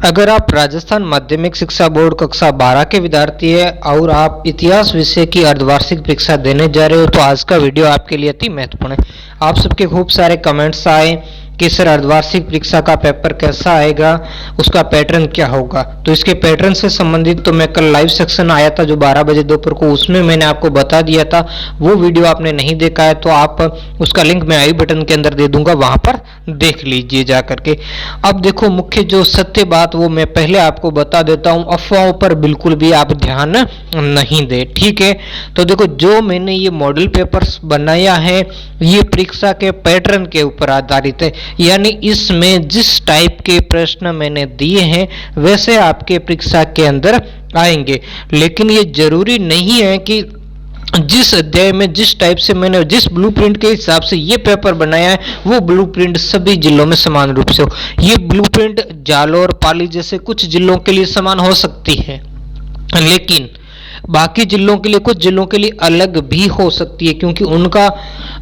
अगर आप राजस्थान माध्यमिक शिक्षा बोर्ड कक्षा 12 के विद्यार्थी हैं और आप इतिहास विषय की अर्धवार्षिक परीक्षा देने जा रहे हो तो आज का वीडियो आपके लिए अति महत्वपूर्ण है। आप सबके खूब सारे कमेंट्स आए कि सर अर्धवार्षिक परीक्षा का पेपर कैसा आएगा, उसका पैटर्न क्या होगा। तो इसके पैटर्न से संबंधित तो मैं कल लाइव सेक्शन आया था जो 12 बजे दोपहर को, उसमें मैंने आपको बता दिया था। वो वीडियो आपने नहीं देखा है तो आप उसका लिंक मैं आई बटन के अंदर दे दूंगा, वहां पर देख लीजिए जा करके। अब देखो, मुख्य जो सत्य बात वो मैं पहले आपको बता देता हूं, अफवाहों पर बिल्कुल भी आप ध्यान नहीं दे, ठीक है। तो देखो, जो मैंने ये मॉडल पेपर्स बनाया है ये परीक्षा के पैटर्न के ऊपर आधारित है, यानी इसमें जिस टाइप के प्रश्न मैंने दिए हैं वैसे आपके परीक्षा के अंदर आएंगे। लेकिन ये जरूरी नहीं है कि जिस अध्याय में जिस टाइप से मैंने जिस ब्लूप्रिंट के हिसाब से ये पेपर बनाया है वो ब्लूप्रिंट सभी जिलों में समान रूप से हो। ये ब्लूप्रिंट जालोर, पाली जैसे कुछ जिलों के लिए समान हो सकती है, लेकिन बाकी जिलों के लिए, कुछ जिलों के लिए अलग भी हो सकती है, क्योंकि उनका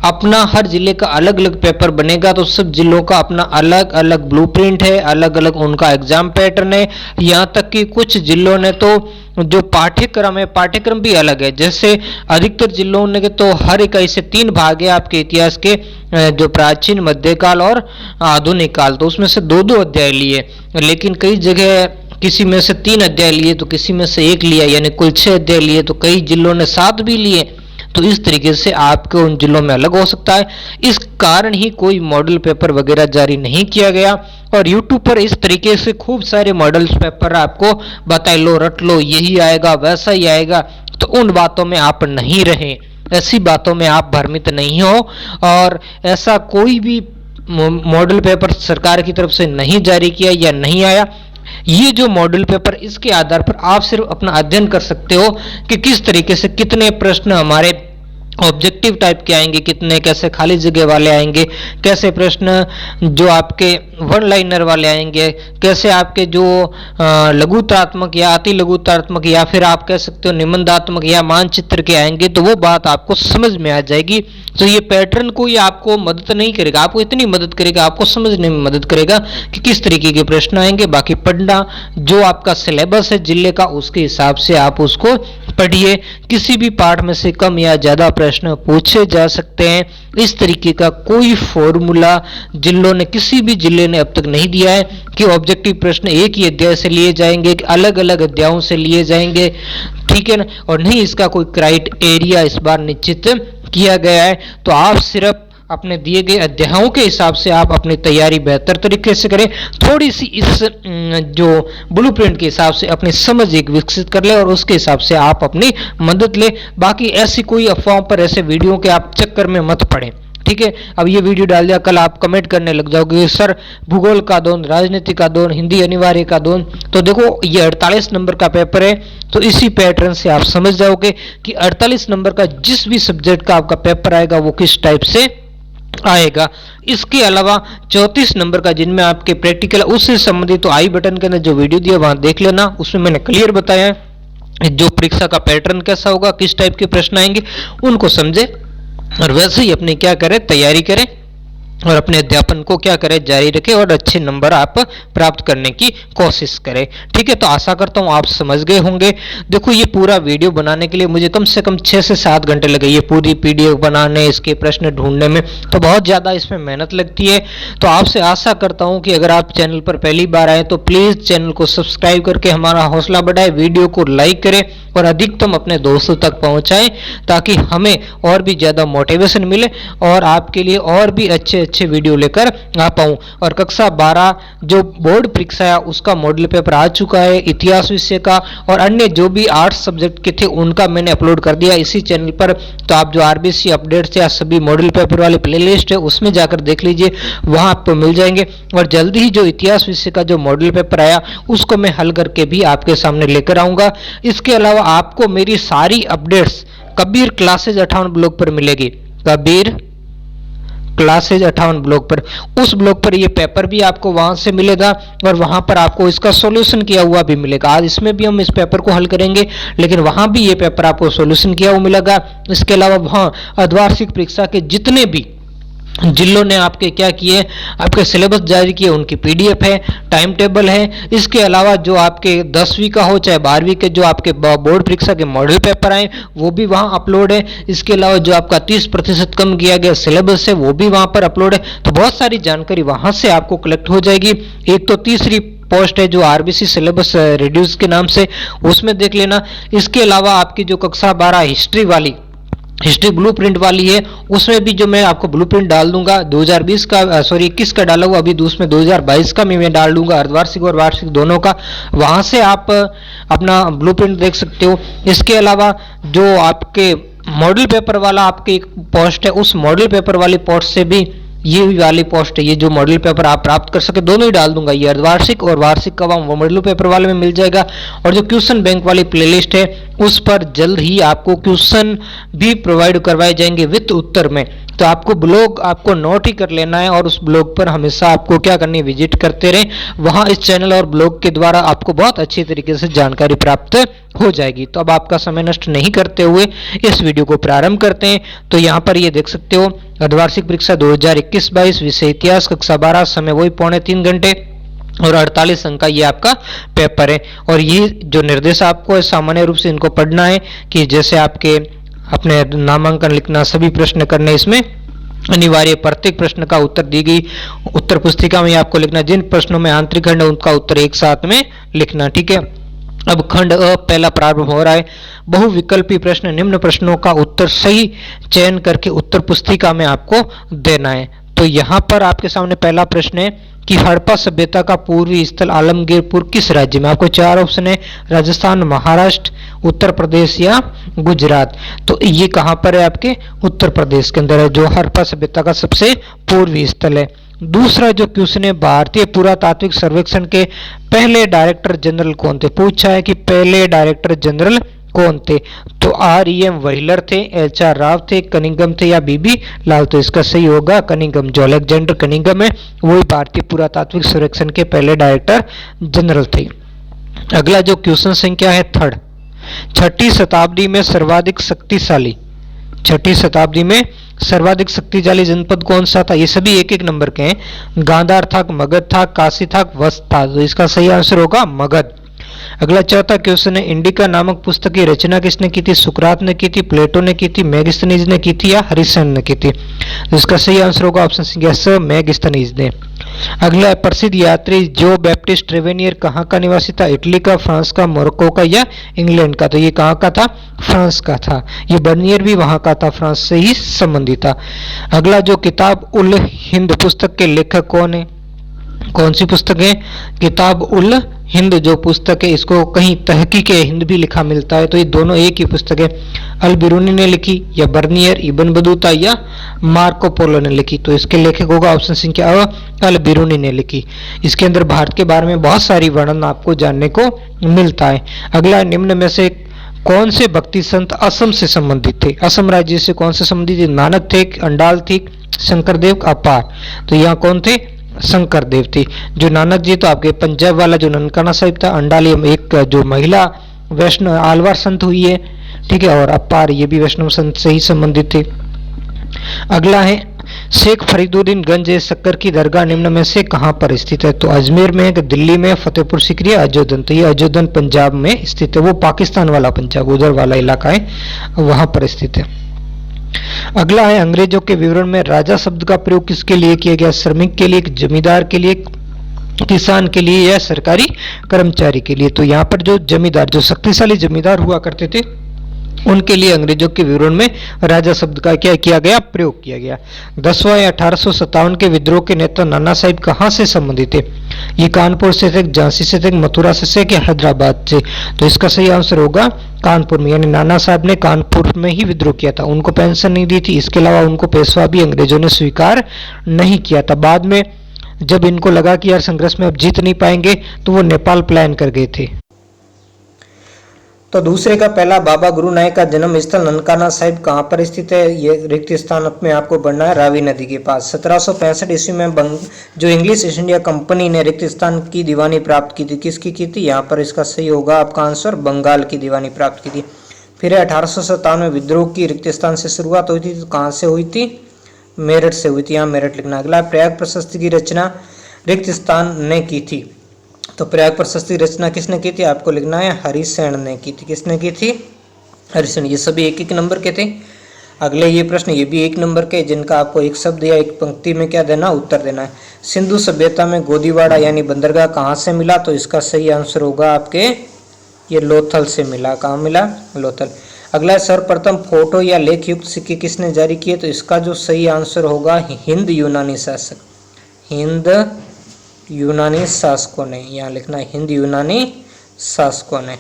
अपना हर जिले का अलग अलग पेपर बनेगा। तो सब जिलों का अपना अलग अलग ब्लूप्रिंट है, अलग अलग उनका एग्जाम पैटर्न है। यहाँ तक कि कुछ जिलों ने तो जो पाठ्यक्रम है, पाठ्यक्रम भी अलग है। जैसे अधिकतर जिलों ने तो हर इकाई से 3 भाग है आपके इतिहास के, जो प्राचीन, मध्यकाल और आधुनिक काल, तो उसमें से 2-2 अध्याय लिए। लेकिन कई जगह किसी में से 3 अध्याय लिए तो किसी में से 1 लिया, यानी कुल 6 अध्याय लिए, तो कई जिलों ने 7 भी लिए। तो इस तरीके से आपके उन जिलों में अलग हो सकता है। इस कारण ही कोई मॉडल पेपर वगैरह जारी नहीं किया गया। और YouTube पर इस तरीके से खूब सारे मॉडल पेपर आपको बताए, लो रट लो, यही आएगा वैसा ही आएगा। तो उन बातों में आप नहीं रहें, ऐसी बातों में आप भ्रमित नहीं हो। और ऐसा कोई भी मॉडल पेपर सरकार की तरफ से नहीं जारी किया या नहीं आया। ये जो मॉडल पेपर, इसके आधार पर आप सिर्फ अपना अध्ययन कर सकते हो कि किस तरीके से कितने प्रश्न हमारे ऑब्जेक्टिव टाइप के आएंगे, कितने कैसे खाली जगह वाले आएंगे, कैसे प्रश्न जो आपके वन लाइनर वाले आएंगे, कैसे आपके जो लघुतात्मक या अति लघुतात्मक या फिर आप कह सकते हो निबंधात्मक या मानचित्र के आएंगे। तो वो बात आपको समझ में आ जाएगी। तो ये पैटर्न कोई आपको मदद नहीं करेगा, आपको इतनी मदद करेगा, आपको समझने में मदद करेगा कि किस तरीके के प्रश्न आएंगे। बाकी पढ़ना, जो आपका सिलेबस है जिले का, उसके हिसाब से आप उसको पढ़िए। किसी भी पाठ में से कम या ज्यादा प्रश्न पूछे जा सकते हैं। इस तरीके का कोई फॉर्मूला जिलों ने, किसी भी जिले ने अब तक नहीं दिया है कि ऑब्जेक्टिव प्रश्न एक ही अध्याय से लिए जाएंगे, अलग अलग अध्यायों से लिए जाएंगे, ठीक है ना। और नहीं इसका कोई क्राइटेरिया इस बार निश्चित किया गया है। तो आप सिर्फ अपने दिए गए अध्यायों के हिसाब से आप अपनी तैयारी बेहतर तरीके से करें। थोड़ी सी इस जो ब्लूप्रिंट के हिसाब से अपनी समझ एक विकसित कर ले और उसके हिसाब से आप अपनी मदद ले। बाकी ऐसी कोई अफवाहों पर, ऐसे वीडियो के आप चक्कर में मत पड़े, ठीक है। अब ये वीडियो डाल दिया, कल आप कमेंट करने लग जाओगे सर भूगोल का 2, राजनीति का 2, हिंदी अनिवार्य का 2। तो देखो, ये 48 नंबर का पेपर है, तो इसी पैटर्न से आप समझ जाओगे कि 48 नंबर का जिस भी सब्जेक्ट का आपका पेपर आएगा वो किस टाइप से आएगा। इसके अलावा 34 नंबर का जिनमें आपके प्रैक्टिकल, उससे संबंधित तो आई बटन के अंदर जो वीडियो दिया वहां देख लेना, उसमें मैंने क्लियर बताया है जो परीक्षा का पैटर्न कैसा होगा, किस टाइप के प्रश्न आएंगे, उनको समझे और वैसे ही अपनी क्या करें, तैयारी करें और अपने अध्यापन को क्या करें, जारी रखें और अच्छे नंबर आप प्राप्त करने की कोशिश करें, ठीक है। तो आशा करता हूं आप समझ गए होंगे। देखो, ये पूरा वीडियो बनाने के लिए मुझे कम से कम 6 से 7 घंटे लगे, ये पूरी पीडीएफ बनाने, इसके प्रश्न ढूंढने में, तो बहुत ज़्यादा इसमें मेहनत लगती है। तो आपसे आशा करता हूं कि अगर आप चैनल पर पहली बार आए तो प्लीज़ चैनल को सब्सक्राइब करके हमारा हौसला बढ़ाए, वीडियो को लाइक करें और अधिकतम अपने दोस्तों तक पहुंचाएं, ताकि हमें और भी ज़्यादा मोटिवेशन मिले और आपके लिए और भी अच्छे वीडियो लेकर आ पाऊं। और कक्षा 12 जो बोर्ड परीक्षा है उसका मॉडल पेपर आ चुका है, इतिहास विषय का और अन्य जो भी 8 सब्जेक्ट के थे उनका मैंने अपलोड कर दिया इसी चैनल पर। तो आप जो आरबीसी अपडेट्स या सभी मॉडल पेपर वाले प्लेलिस्ट है उसमें जाकर देख लीजिए, वहां आपको मिल जाएंगे। और जल्दी ही जो इतिहास विषय का जो मॉडल पेपर आया उसको मैं हल करके भी आपके सामने लेकर आऊंगा। इसके अलावा आपको मेरी सारी अपडेट्स कबीर क्लासेज 58 ब्लॉग पर मिलेगी, कबीर क्लासेज 58 ब्लॉग पर। उस ब्लॉग पर ये पेपर भी आपको वहां से मिलेगा और वहां पर आपको इसका सॉल्यूशन किया हुआ भी मिलेगा। आज इसमें भी हम इस पेपर को हल करेंगे, लेकिन वहां भी ये पेपर आपको सॉल्यूशन किया हुआ मिलेगा। इसके अलावा वहां अर्धवार्षिक परीक्षा के जितने भी जिलों ने आपके क्या किए, आपके सिलेबस जारी किए, उनकी पीडीएफ है, टाइम टेबल है। इसके अलावा जो आपके 10वीं का हो चाहे 12वीं के जो आपके बोर्ड परीक्षा के मॉडल पेपर आए वो भी वहां अपलोड है। इसके अलावा जो आपका 30% कम किया गया सिलेबस है वो भी वहां पर अपलोड है। तो बहुत सारी जानकारी वहां से आपको कलेक्ट हो जाएगी। एक तो तीसरी पोस्ट है जो आरबीसी सिलेबस रिड्यूस के नाम से, उसमें देख लेना। इसके अलावा आपकी जो कक्षा 12 हिस्ट्री ब्लूप्रिंट वाली है, उसमें भी जो मैं आपको ब्लूप्रिंट डाल दूंगा 2020 का 21 का डाला हुआ, अभी उसमें 2022 का भी मैं डाल दूंगा, अर्धवार्षिक और वार्षिक दोनों का। वहां से आप अपना ब्लूप्रिंट देख सकते हो। इसके अलावा जो आपके मॉडल पेपर वाला आपकी एक पोस्ट है, उस मॉडल पेपर वाली पोस्ट से भी ये वाली पोस्ट है, ये जो मॉडल पेपर आप प्राप्त कर सके, दोनों ही डाल दूंगा, ये अर्धवार्षिक और वार्षिक का वो मॉडल पेपर वाले में मिल जाएगा। और जो क्वेश्चन बैंक वाली प्लेलिस्ट है उस पर जल्द ही आपको क्वेश्चन भी प्रोवाइड करवाए जाएंगे विद उत्तर में। तो आपको ब्लॉग आपको नोट ही कर लेना है और उस ब्लॉग पर हमेशा आपको क्या करनी है, विजिट करते रहें। वहां इस चैनल और ब्लॉग के द्वारा आपको बहुत अच्छी तरीके से जानकारी प्राप्त हो जाएगी। तो अब आपका समय नष्ट नहीं करते हुए इस वीडियो को प्रारंभ करते हैं। तो यहाँ पर ये देख सकते हो, अर्धवार्षिक परीक्षा 2021-22 विषय इतिहास कक्षा 12, समय वही 3.25 घंटे और 48 अंक का ये आपका पेपर है। और ये जो निर्देश आपको है सामान्य रूप से इनको पढ़ना है कि जैसे आपके अपने नामांकन लिखना, सभी प्रश्न करने इसमें अनिवार्य, प्रत्येक प्रश्न का उत्तर दी गई उत्तर पुस्तिका में आपको लिखना, जिन प्रश्नों में आंतरिक खंड है उनका उत्तर एक साथ में लिखना, ठीक है। अब खंड अ पहला प्रारंभ हो रहा है। बहुविकल्पी प्रश्न, निम्न प्रश्नों का उत्तर सही चयन करके उत्तर पुस्तिका में आपको देना है। तो यहाँ पर आपके सामने पहला प्रश्न है कि हड़प्पा सभ्यता का पूर्वी स्थल आलमगीरपुर किस राज्य में। आपको 4 ऑप्शन है, राजस्थान, महाराष्ट्र, उत्तर प्रदेश या गुजरात। तो ये कहां पर है, आपके उत्तर प्रदेश के अंदर है जो हड़प्पा सभ्यता का सबसे पूर्वी स्थल है। दूसरा जो क्वेश्चन है, भारतीय पुरातात्विक सर्वेक्षण के पहले डायरेक्टर जनरल कौन थे। पूछा है कि पहले डायरेक्टर जनरल कौन थे। तो REM व्हीलर थे, HR राव थे, कनिंगम थे या BB लाल। तो इसका सही होगा कनिंगम, जो अलेक्जेंडर कनिंगम है वही भारतीय पुरातात्विक सर्वेक्षण के पहले डायरेक्टर जनरल थे। अगला जो क्वेश्चन संख्या है 3, 6ठी शताब्दी में सर्वाधिक शक्तिशाली, 6ठी शताब्दी में सर्वाधिक शक्तिशाली जनपद कौन सा था। ये सभी एक एक नंबर के हैं। गांधार था, मगध था, काशी था, वस्त था। तो इसका सही आंसर होगा मगध। अगला चौथा क्वेश्चन है, इंडिका नामक पुस्तक की रचना किसने की थी। सुकरात ने की थी, प्लेटो ने की थी, मेगिस्थनीज ने की थी या हरिसन ने की थी। तो इसका सही आंसर होगा ऑप्शन संख्या स, मेगिस्थनीज ने। अगला प्रसिद्ध यात्री जो बैप्टिस्ट ट्रेवेनियर कहाँ का निवासी था। इटली का, फ्रांस का, मोरक्को का या इंग्लैंड का। तो ये कहाँ का था, फ्रांस का था। ये बर्नियर भी वहां का था, फ्रांस से ही संबंधित था। अगला जो किताब उल हिंद पुस्तक के लेखक कौन है। कौन सी पुस्तक है, किताब उल हिंद जो पुस्तक है, इसको कहीं तहकीक हिंद भी लिखा मिलता है। तो ये दोनों एक ही पुस्तक है। अल बिरूनी ने लिखी या बर्नियर, इब्न बतूता या मार्को पोलो ने लिखी। तो इसके लेखक होगा ऑप्शन संख्या अ, अल बिरूनी ने लिखी। इसके अंदर भारत के बारे में बहुत सारी वर्णन आपको जानने को मिलता है। अगला, निम्न में से कौन से भक्ति संत असम से संबंधित थे। असम राज्य से कौन से संबंधित थे। नानक थे, अंडाल थी, शंकरदेव, अपार। तो यहाँ कौन थे, शंकरदेव थी। जो नानक जी तो आपके पंजाब वाला जो ननकाना साहिब था, अंडाली एक जो महिला वैष्णव आलवार संत हुई है, ठीक है। और अपार ये भी वैष्णव संत से ही संबंधित थे। अगला है, शेख फरीदुद्दीन गंज शक्कर की दरगाह निम्न में से कहां पर स्थित है। तो अजमेर में, दिल्ली में, फतेहपुर सीकरी, अजोधन। तो ये अजोधन पंजाब में स्थित है, वो पाकिस्तान वाला पंजाब उधर वाला इलाका है, वहां पर स्थित है। अगला है, अंग्रेजों के विवरण में राजा शब्द का प्रयोग किसके लिए किया गया। श्रमिक के लिए, जमींदार के लिए, किसान के लिए या सरकारी कर्मचारी के लिए। तो यहाँ पर जो जमींदार, जो शक्तिशाली जमींदार हुआ करते थे, उनके लिए अंग्रेजों के विवरण में राजा शब्द का क्या किया गया, प्रयोग किया गया। 10वां या 1857 के विद्रोह के नेता नाना साहिब कहां से संबंधित थे। ये कानपुर से थे, झांसी से थे, मथुरा से थे, हैदराबाद से। तो इसका सही आंसर होगा कानपुर में, यानी नाना साहब ने कानपुर में ही विद्रोह किया था। उनको पेंशन नहीं दी थी, इसके अलावा उनको पेशवा भी अंग्रेजों ने स्वीकार नहीं किया था। बाद में जब इनको लगा कि यार संघर्ष में अब जीत नहीं पाएंगे, तो वो नेपाल पलायन कर गए थे। तो दूसरे का पहला, बाबा गुरु नानक का जन्म स्थल ननकाना साहिब कहाँ पर स्थित है। ये रिक्त स्थान में आपको बढ़ना है, रावी नदी के पास। 1765 ईस्वी में जो इंग्लिश ईस्ट इंडिया कंपनी ने रिक्त स्थान की दीवानी प्राप्त की थी, किसकी की थी। यहाँ पर इसका सही होगा आपका आंसर, बंगाल की दीवानी प्राप्त की थी। फिर 1857 में विद्रोह की रिक्त स्थान से शुरुआत हुई थी, तो कहाँ से हुई थी, मेरठ से हुई थी, यहाँ मेरठ लिखना। अगला, प्रयाग प्रशस्ति की रचना रिक्त स्थान ने की थी। तो प्रयाग प्रशस्ति की रचना किसने की थी, आपको लिखना है हरिसेन ने की थी। किसने की थी, हरिसेन। ये सभी एक एक नंबर के थे। अगले ये प्रश्न, ये भी एक नंबर के, जिनका आपको एक शब्द या एक पंक्ति में क्या देना, उत्तर देना है। सिंधु सभ्यता में गोदीवाड़ा यानी बंदरगाह कहाँ से मिला, तो इसका सही आंसर होगा आपके ये लोथल से मिला। कहाँ मिला, लोथल। अगला, सर्वप्रथम फोटो या लेख युक्त सिक्के किसने जारी किए, तो इसका जो सही आंसर होगा हिंद यूनानी शासक, हिंद यूनानी शासकों ने। यहाँ लिखना है हिंद यूनानी शासकों ने।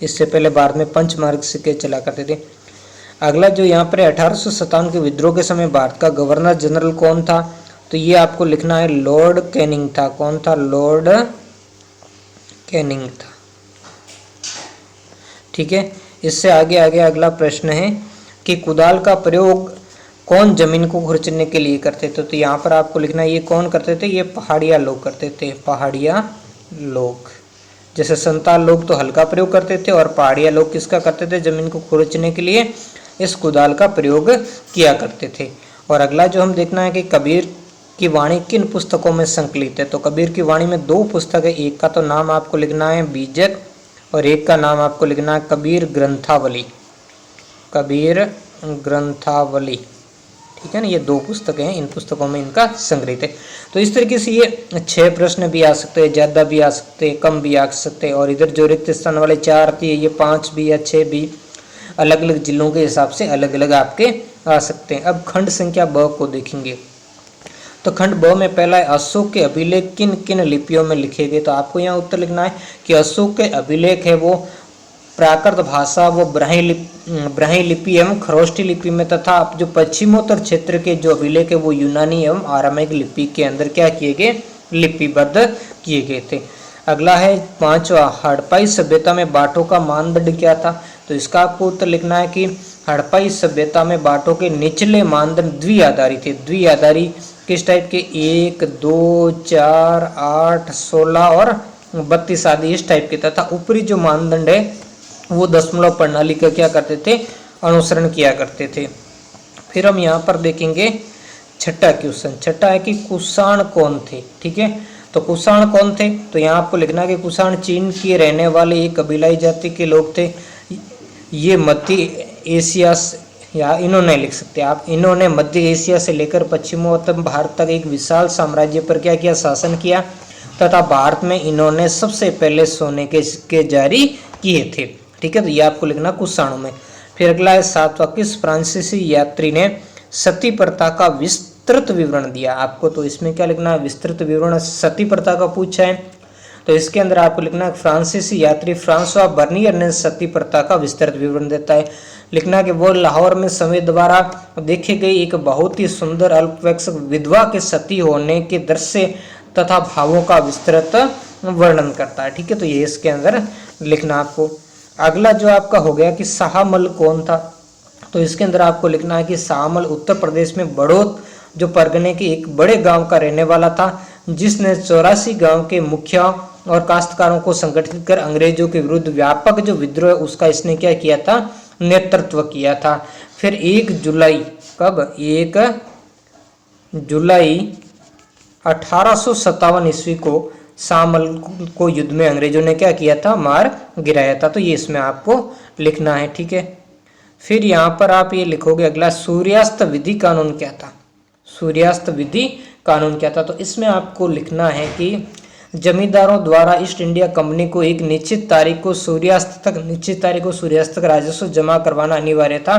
इससे पहले भारत में पंचमार्ग सिक्के चला करते थे। अगला, जो यहाँ पर 1857 के विद्रोह के समय भारत का गवर्नर जनरल कौन था, तो ये आपको लिखना है लॉर्ड कैनिंग था। कौन था, लॉर्ड कैनिंग था। ठीक है, इससे आगे अगला प्रश्न है कि कुदाल का प्रयोग कौन जमीन को खुरचने के लिए करते थे, तो यहाँ पर आपको लिखना है ये कौन करते थे, ये पहाड़िया लोग करते थे, पहाड़िया लोग। जैसे संताल लोग तो हल का प्रयोग करते थे और पहाड़िया लोग किसका करते थे, जमीन को खुरचने के लिए इस कुदाल का प्रयोग किया करते थे। और अगला जो हम देखना है कि कबीर की वाणी किन पुस्तकों में संकलित है, तो कबीर की वाणी में 2 पुस्तक है। एक का तो नाम आपको लिखना है बीजक और एक का नाम आपको लिखना है कबीर ग्रंथावली, कबीर ग्रंथावली। ठीक है ना, ये 2 पुस्तकें हैं, इन पुस्तकों में इनका संग्रहित है। तो इस तरीके से ये 6 प्रश्न भी आ सकते हैं, ज़्यादा भी आ सकते हैं, कम भी आ सकते हैं। और इधर जो रिक्त स्थान वाले 4 आती है, ये 5 भी या 6 भी अलग अलग जिलों के हिसाब से अलग अलग आपके आ सकते हैं। अब खंड संख्या ब को देखेंगे, तो खंड ब में पहला है अशोक के अभिलेख किन किन लिपियों में लिखे गए, तो आपको यहाँ उत्तर लिखना है कि अशोक के अभिलेख है वो प्राकृत भाषा, वो ब्राह्मी लिपि एवं खरोष्टी लिपि में, तथा जो पश्चिमोत्तर क्षेत्र के जो अभिलेख है वो यूनानी एवं आरामिक लिपि के अंदर क्या किए गए, लिपिबद्ध किए गए थे। अगला है 5वां, हड़प्पाई सभ्यता में बाटों का मानदंड क्या था, तो इसका आपको उत्तर लिखना है कि हड़प्पाई सभ्यता में बाटों के निचले मानदंड द्विआधारी थे। द्विआधारी किस टाइप के, 1, 2, 4, 8, 16 और 32 आदि इस टाइप के, तथा ऊपरी जो मानदंड है वो दशमलव प्रणाली का क्या करते थे, अनुसरण किया करते थे। फिर हम यहाँ पर देखेंगे छठा क्वेश्चन। छठा है कि कुषाण कौन थे। ठीक है, तो कुषाण कौन थे, तो यहाँ आपको लिखना है कि कुषाण चीन के रहने वाले एक कबीलाई जाति के लोग थे। ये मध्य एशिया, या इन्होंने लिख सकते हैं आप, इन्होंने मध्य एशिया से लेकर पश्चिमोत्तर भारत तक एक विशाल साम्राज्य पर क्या किया, शासन किया, तथा भारत में इन्होंने सबसे पहले सोने के सिक्के जारी किए थे। ठीक है, तो ये आपको लिखना कुषाणों में। फिर अगला है 7वां, किस फ्रांसीसी यात्री ने सती प्रथा का विस्तृत विवरण दिया, आपको तो इसमें क्या लिखना है, विस्तृत विवरण सती प्रथा का पूछा है, तो इसके अंदर आपको लिखना है फ्रांसीसी यात्री फ्रांसवा बर्नियर ने सती प्रथा का विस्तृत विवरण देता है। लिखना कि वो लाहौर में समय द्वारा देखी गई एक बहुत ही सुंदर अल्पवयस्क विधवा के सती होने के दृश्य तथा भावों का विस्तृत वर्णन करता है। ठीक है, तो ये इसके अंदर लिखना आपको। अगला जो आपका हो गया कि शाहमल कौन था, तो इसके अंदर आपको लिखना है कि शाहमल उत्तर प्रदेश में बड़ौत जो परगने के एक बड़े गांव का रहने वाला था, जिसने 84 गांव के मुखिया और काश्तकारों को संगठित कर अंग्रेजों के विरुद्ध व्यापक जो विद्रोह उसका इसने क्या किया था, नेतृत्व किया था। फिर 1 जुलाई, कब, 1 जुलाई 1857 ईस्वी को शाहमल को युद्ध में अंग्रेजों ने क्या किया था, मार गिराया था। तो ये इसमें आपको लिखना है। ठीक है, फिर यहाँ पर आप ये लिखोगे अगला, सूर्यास्त विधि कानून क्या था। सूर्यास्त विधि कानून क्या था, तो इसमें आपको लिखना है कि जमींदारों द्वारा ईस्ट इंडिया कंपनी को एक निश्चित तारीख को सूर्यास्त तक राजस्व जमा करवाना अनिवार्य था,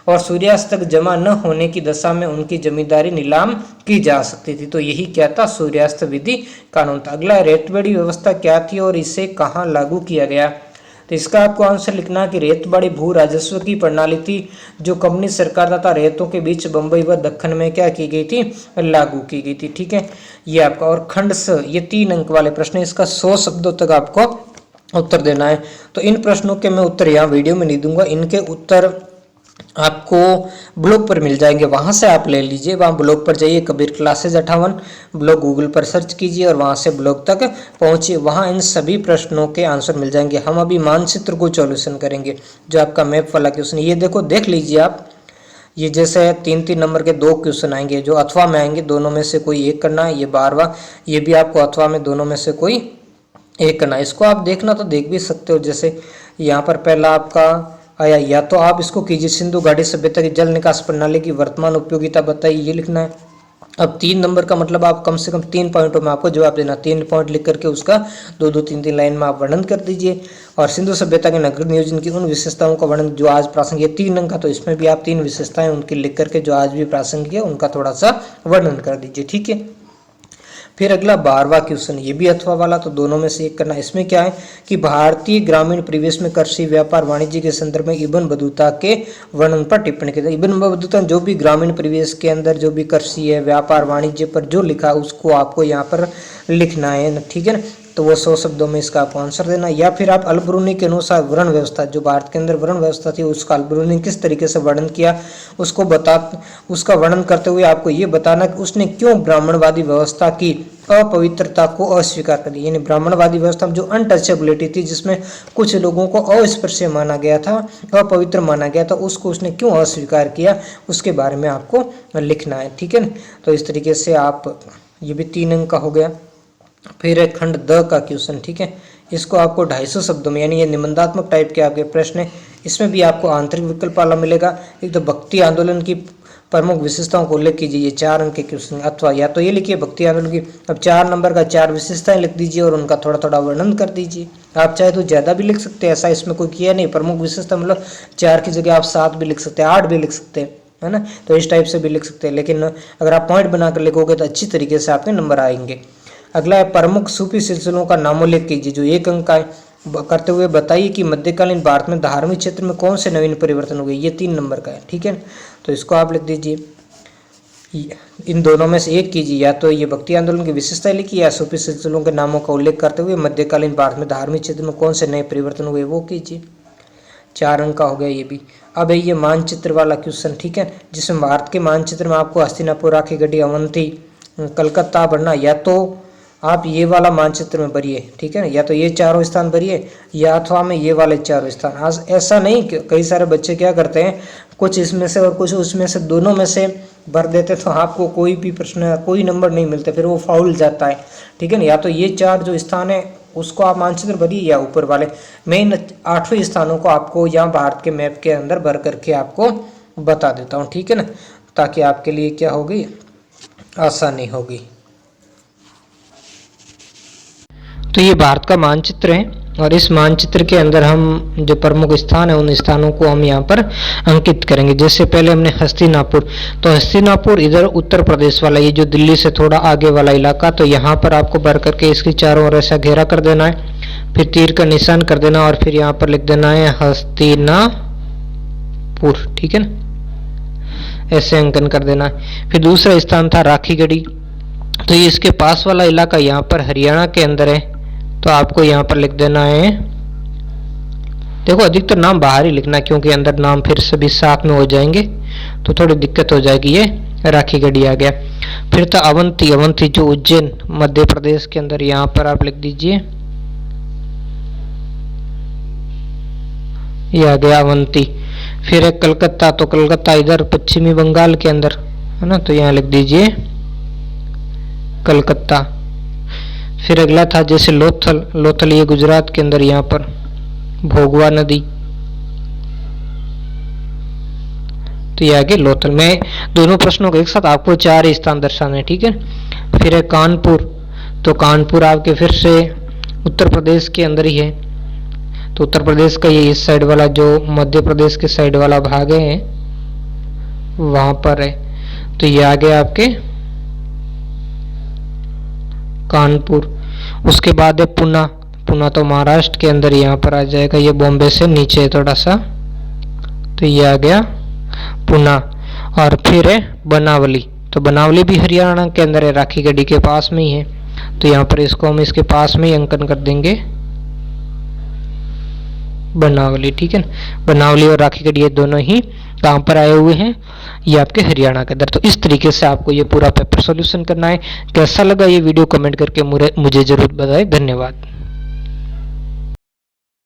और सूर्यास्त तक जमा न होने की दशा में उनकी जमींदारी नीलाम की जा सकती थी। तो यही क्या था, सूर्यास्त विधि कानून था। अगला, रेतबाड़ी व्यवस्था क्या थी और इसे कहाँ लागू किया गया, तो इसका आपको आंसर लिखना है कि रेतबाड़ी भू राजस्व की प्रणाली थी जो कंपनी सरकार तथा रेतों के बीच बंबई व दक्कन में क्या की गई थी, लागू की गई थी। ठीक है, ये आपका। और खंड स, ये 3 अंक वाले प्रश्न, इसका 100 शब्दों तक आपको उत्तर देना है। तो इन प्रश्नों के मैं उत्तर यहाँ वीडियो में नहीं दूंगा, इनके उत्तर आपको ब्लॉग पर मिल जाएंगे, वहां से आप ले लीजिए। वहां ब्लॉग पर जाइए, कबीर क्लासेज 58 ब्लॉग गूगल पर सर्च कीजिए और वहां से ब्लॉग तक पहुंचिए, वहां इन सभी प्रश्नों के आंसर मिल जाएंगे। हम अभी मानचित्र को सॉल्यूशन करेंगे, जो आपका मैप वाला क्वेश्चन, ये देखो, देख लीजिए आप, ये जैसे 3-3 नंबर के 2 क्वेश्चन आएंगे जो अथवा में आएंगे, दोनों में से कोई एक करना है। ये 12वां, ये भी आपको अथवा में दोनों में से कोई एक करना है। इसको आप देखना तो देख भी सकते हो। जैसे यहाँ पर पहला आपका आया, या तो आप इसको कीजिए सिंधु घाटी सभ्यता की जल निकास प्रणाली की वर्तमान उपयोगिता बताइए, ये लिखना है। अब 3 नंबर का मतलब आप कम से कम 3 पॉइंटों में आपको जवाब देना। 3 पॉइंट लिख करके उसका 2-2, 3-3 लाइन में आप वर्णन कर दीजिए। और सिंधु सभ्यता के नगर नियोजन की उन विशेषताओं का वर्णन जो आज प्रासंगिक है। 3 अंक का, तो इसमें भी आप 3 विशेषताएं उनकी लिख करके जो आज भी प्रासंगिक है उनका थोड़ा सा वर्णन कर दीजिए, ठीक है। फिर अगला 12वां क्वेश्चन, ये भी अथवा वाला, तो दोनों में से एक करना। इसमें क्या है कि भारतीय ग्रामीण परिवेश में कृषि, व्यापार, वाणिज्य के संदर्भ में इब्न बतूता के वर्णन पर टिप्पणी की। इब्न बतूता जो भी ग्रामीण परिवेश के अंदर जो भी कृषि है, व्यापार, वाणिज्य पर जो लिखा उसको आपको यहाँ पर लिखना है, ठीक है ना। तो वो 100 शब्दों में इसका आपको आंसर देना। या फिर आप अल-बरूनी के अनुसार वर्ण व्यवस्था, जो भारत के अंदर वर्ण व्यवस्था थी उसका अल-बरूनी किस तरीके से वर्णन किया उसको उसका वर्णन करते हुए आपको ये बताना कि उसने क्यों ब्राह्मणवादी व्यवस्था की अपवित्रता को अस्वीकार कर दिया। यानी ब्राह्मणवादी व्यवस्था में जो अनटचेबिलिटी थी, जिसमें कुछ लोगों को अस्पृश्य माना गया था, अपवित्र माना गया था, उसको उसने क्यों अस्वीकार किया उसके बारे में आपको लिखना है, ठीक है ना। तो इस तरीके से आप, ये भी 3 अंक का हो गया। फिर एक खंड द का क्वेश्चन, ठीक है। इसको आपको 250 शब्दों में, यानी ये निबंधात्मक टाइप के आपके प्रश्न है। इसमें भी आपको आंतरिक विकल्प वाला मिलेगा। एक तो भक्ति आंदोलन की प्रमुख विशेषताओं को उल्लेख कीजिए, ये 4 अंक के क्वेश्चन। अथवा या तो ये लिखिए भक्ति आंदोलन की, अब 4 नंबर का 4 विशेषताएं लिख दीजिए और उनका थोड़ा थोड़ा वर्णन कर दीजिए। आप चाहे तो ज़्यादा भी लिख सकते हैं, ऐसा इसमें कोई किया नहीं। प्रमुख विशेषता मतलब 4 की जगह आप 7 भी लिख सकते हैं, 8 भी लिख सकते हैं, है ना। तो इस टाइप से भी लिख सकते हैं, लेकिन अगर आप पॉइंट बनाकर लिखोगे तो अच्छी तरीके से आपके नंबर आएंगे। अगला है प्रमुख सूफी सिलसिलों का नामोल्लेख कीजिए, जो 1 अंक का है। करते हुए बताइए कि मध्यकालीन भारत में धार्मिक क्षेत्र में कौन से नवीन परिवर्तन हुए, ये 3 नंबर का है, ठीक है। तो इसको आप लिख दीजिए। इन दोनों में से एक कीजिए, या तो ये भक्ति आंदोलन की विशेषताएं लिखिए या सूफी सिलसिलों के नामों का उल्लेख करते हुए मध्यकालीन भारत में धार्मिक क्षेत्र में कौन से नए परिवर्तन हुए वो कीजिए। 4 अंक का हो गया ये भी। अब है ये मानचित्र वाला क्वेश्चन, ठीक है, जिसमें भारत के मानचित्र में आपको हस्तिनापुर, राखीगढ़ी, अवंती, कलकत्ता भरना। या तो आप ये वाला मानचित्र में भरिए, ठीक है ना, या तो ये 4 स्थान भरिए या अथवा में ये वाले 4 स्थान। आज ऐसा नहीं कि कई सारे बच्चे क्या करते हैं, कुछ इसमें से और कुछ उसमें से, दोनों में से भर देते, तो आपको कोई भी प्रश्न, कोई नंबर नहीं मिलते, फिर वो फाउल जाता है, ठीक है ना। या तो ये 4 जो स्थान है उसको आप मानचित्र भरिए, या ऊपर वाले मेन 8वें स्थानों को आपको यहाँ भारत के मैप के अंदर भर करके आपको बता देता हूँ, ठीक है ना, ताकि आपके लिए क्या होगी, आसानी होगी। तो ये भारत का मानचित्र है और इस मानचित्र के अंदर हम जो प्रमुख स्थान है उन स्थानों को हम यहाँ पर अंकित करेंगे। जैसे पहले हमने हस्तिनापुर, तो हस्तिनापुर इधर उत्तर प्रदेश वाला, ये जो दिल्ली से थोड़ा आगे वाला इलाका, तो यहाँ पर आपको भर करके इसकी चारों ओर ऐसा घेरा कर देना है, फिर तीर का निशान कर देना और फिर यहाँ पर लिख देना है हस्तिनापुर, ठीक है ना, ऐसे अंकन कर देना है। फिर दूसरा स्थान था राखीगढ़ी, तो ये इसके पास वाला इलाका यहाँ पर हरियाणा के अंदर है, तो आपको यहाँ पर लिख देना है, देखो अधिकतर नाम बाहर ही लिखना क्योंकि अंदर नाम फिर सभी साथ में हो जाएंगे तो थोड़ी दिक्कत हो जाएगी। ये राखीगढ़ी आ गया। फिर था अवंती, अवंती जो उज्जैन मध्य प्रदेश के अंदर, यहाँ पर आप लिख दीजिए, ये आ गया अवंती। फिर है कलकत्ता, तो कलकत्ता इधर पश्चिमी बंगाल के अंदर है ना, तो यहाँ लिख दीजिए कलकत्ता। फिर अगला था जैसे लोथल, लोथल ये गुजरात के अंदर, यहाँ पर भोगवा नदी, तो ये आगे लोथल। में दोनों प्रश्नों के एक साथ आपको 4 स्थान दर्शाने, ठीक है। फिर है कानपुर, तो कानपुर आपके फिर से उत्तर प्रदेश के अंदर ही है, तो उत्तर प्रदेश का ये इस साइड वाला जो मध्य प्रदेश के साइड वाला भाग है वहां पर है, तो ये आगे आपके कानपुर। उसके बाद है पुणे, पुणे तो महाराष्ट्र के अंदर यहाँ पर आ जाएगा, ये बॉम्बे से नीचे है थोड़ा सा, तो ये आ गया पुणे। और फिर है बनावली, तो बनावली भी हरियाणा के अंदर है, राखीगढ़ी के पास में ही है, तो यहाँ पर इसको हम इसके पास में ही अंकन कर देंगे बनावली, ठीक है ना। बनावली और राखीगढ़ी ये दोनों ही कहाँ पर आए हुए हैं, ये आपके हरियाणा के अंदर। तो इस तरीके से आपको ये पूरा पेपर सॉल्यूशन करना है। कैसा लगा ये वीडियो कमेंट करके मुझे जरूर बताएं। धन्यवाद।